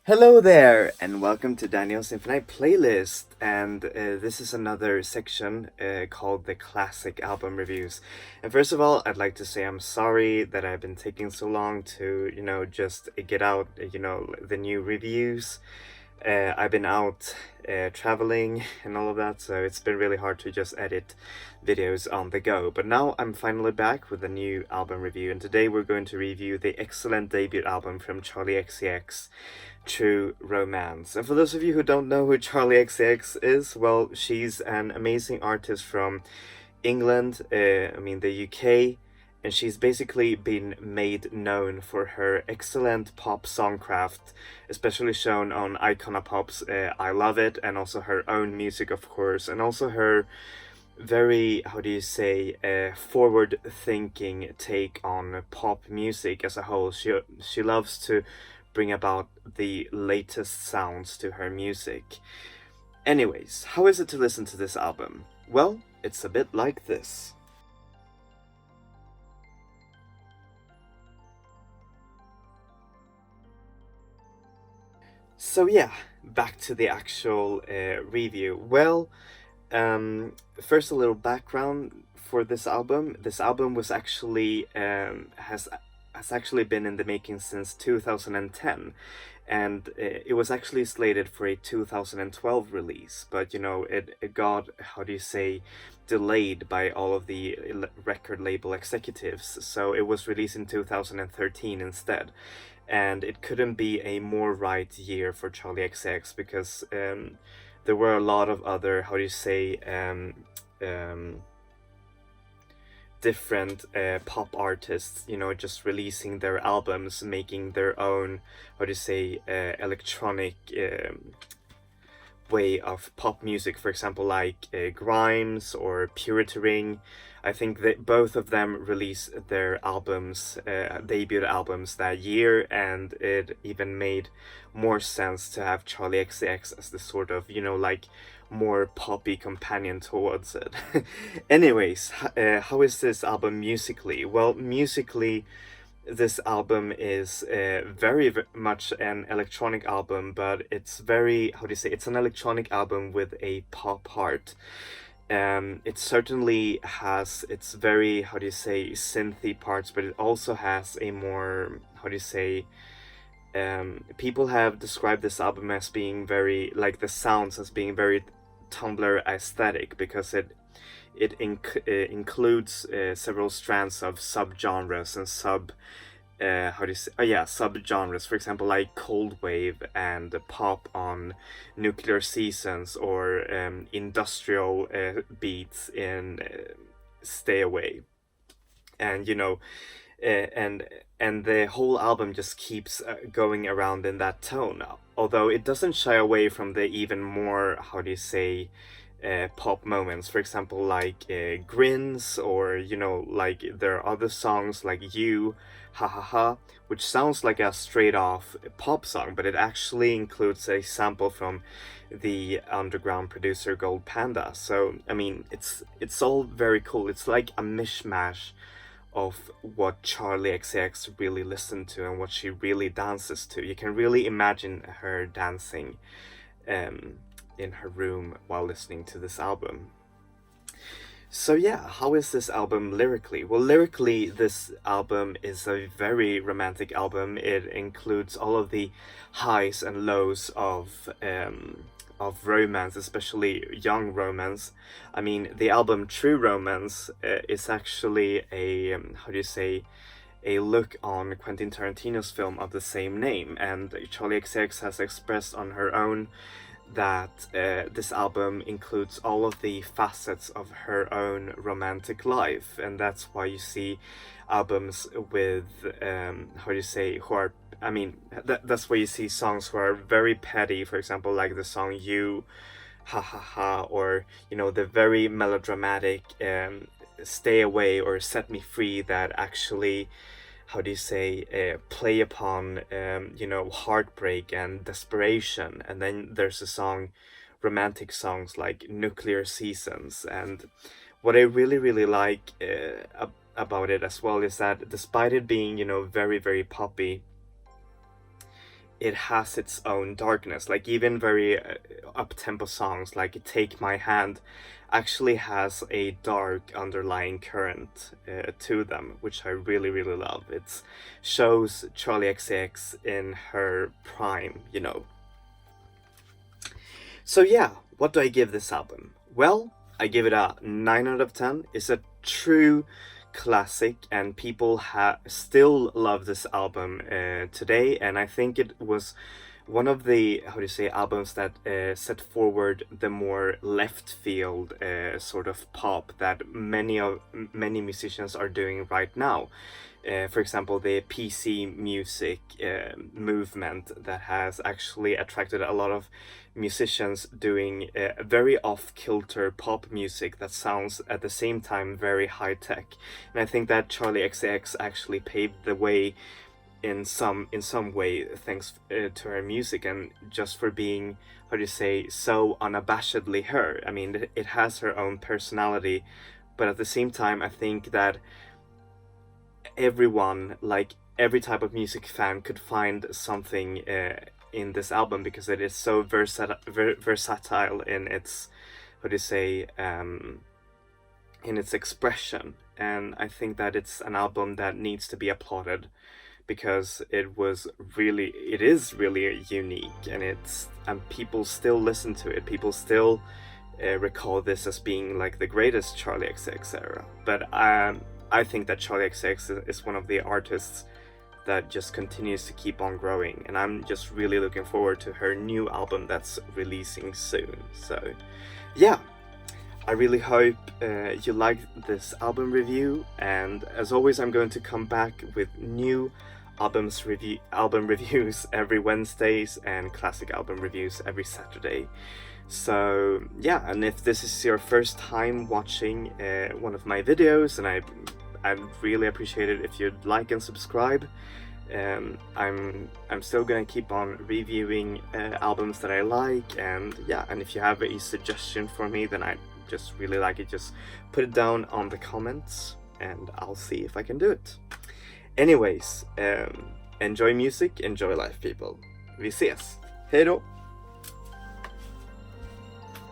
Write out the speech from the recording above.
Hello there, and welcome to Daniel's Infinite Playlist. And this is another section called the Classic Album Reviews. And first of all, I'd like to say I'm sorry that I've been taking so long to, just get out, the new reviews. I've been out traveling and all of that, so it's been really hard to just edit videos on the go. But now I'm finally back with a new album review, and today we're going to review the excellent debut album from Charli XCX, True Romance. And for those of you who don't know who Charli XCX is, well, she's an amazing artist from England, the UK, and she's basically been made known for her excellent pop songcraft, especially shown on Iconopop's I Love It, and also her own music, of course, and also her very, how do you say, forward thinking take on pop music as a whole. She loves to bring about the latest sounds to her music. Anyways, how is it to listen to this album? Well, it's a bit like this. So yeah, back to the actual review. Well, first a little background for this album. This album was actually has actually been in the making since 2010, and it was actually slated for a 2012 release, but it got, how do you say, delayed by all of the record label executives, so it was released in 2013 instead. And it couldn't be a more right year for Charli XCX because there were a lot of other, how do you say, um, different pop artists, just releasing their albums, making their own, how do you say, electronic way of pop music, for example, like Grimes or Purity Ring. I think that both of them released their albums, debut albums that year, and it even made more sense to have Charli XCX as the sort of, like more poppy companion towards it. Anyways, how is this album musically? Well, musically, this album is much an electronic album, but it's very, how do you say, it's an electronic album with a pop heart. It certainly has its very, how do you say, synthy parts, but it also has a more, how do you say, people have described this album as being very, like the sounds as being very Tumblr aesthetic because it includes several strands of subgenres and how do you say, oh yeah, subgenres, for example, like cold wave and pop on Nuclear Seasons, or industrial beats in Stay Away. And and the whole album just keeps going around in that tone, although it doesn't shy away from the even more, how do you say, pop moments, for example, like Grins, or like there are other songs like You, Ha Ha Ha, which sounds like a straight off pop song, but it actually includes a sample from the underground producer Gold Panda. So I mean, it's all very cool. It's like a mishmash of what Charli XCX really listened to and what she really dances to. You can really imagine her dancing um, in her room while listening to this album. So yeah, how is this album lyrically? Well, lyrically, this album is a very romantic album. It includes all of the highs and lows of romance, especially young romance. I mean, the album True Romance is actually a how do you say, a look on Quentin Tarantino's film of the same name, and Charli XCX has expressed on her own that this album includes all of the facets of her own romantic life, and that's why you see albums with how do you say, who are, I mean, that's why you see songs who are very petty, for example, like the song You, Ha Ha Ha, or the very melodramatic Stay Away or Set Me Free, that actually, how do you say, play upon heartbreak and desperation. And then there's a song, romantic songs like Nuclear Seasons. And what I really like about it as well is that despite it being very very poppy, it has its own darkness. Like even very up-tempo songs like Take My Hand actually has a dark underlying current to them, which I really, really love. It shows Charli XCX in her prime, you know. So yeah, what do I give this album? Well, I give it a 9 out of 10. It's a true classic, and people still love this album today, and I think it was one of the, how do you say, albums that set forward the more left field sort of pop that many musicians are doing right now. For example, the PC music movement that has actually attracted a lot of musicians doing very off-kilter pop music that sounds at the same time very high-tech. And I think that Charli XCX actually paved the way in some way, thanks to her music, and just for being, how do you say, so unabashedly her. I mean, it has her own personality, but at the same time, I think that everyone, like every type of music fan, could find something in this album, because it is so versatile in its, how do you say, in its expression. And I think that it's an album that needs to be applauded, because it is really unique, and people still listen to it. People still recall this as being like the greatest Charli XCX era. But I think that Charli XCX is one of the artists that just continues to keep on growing, and I'm just really looking forward to her new album that's releasing soon. So yeah, I really hope you liked this album review, and as always, I'm going to come back with new album reviews every Wednesdays and classic album reviews every Saturday. So yeah, and if this is your first time watching one of my videos, and I'd really appreciate it if you'd like and subscribe. I'm still gonna keep on reviewing albums that I like, and yeah, and if you have a suggestion for me, then I'd just really like it. Just put it down on the comments, and I'll see if I can do it. Anyways, enjoy music, enjoy life, people. Vi ses. Hej då!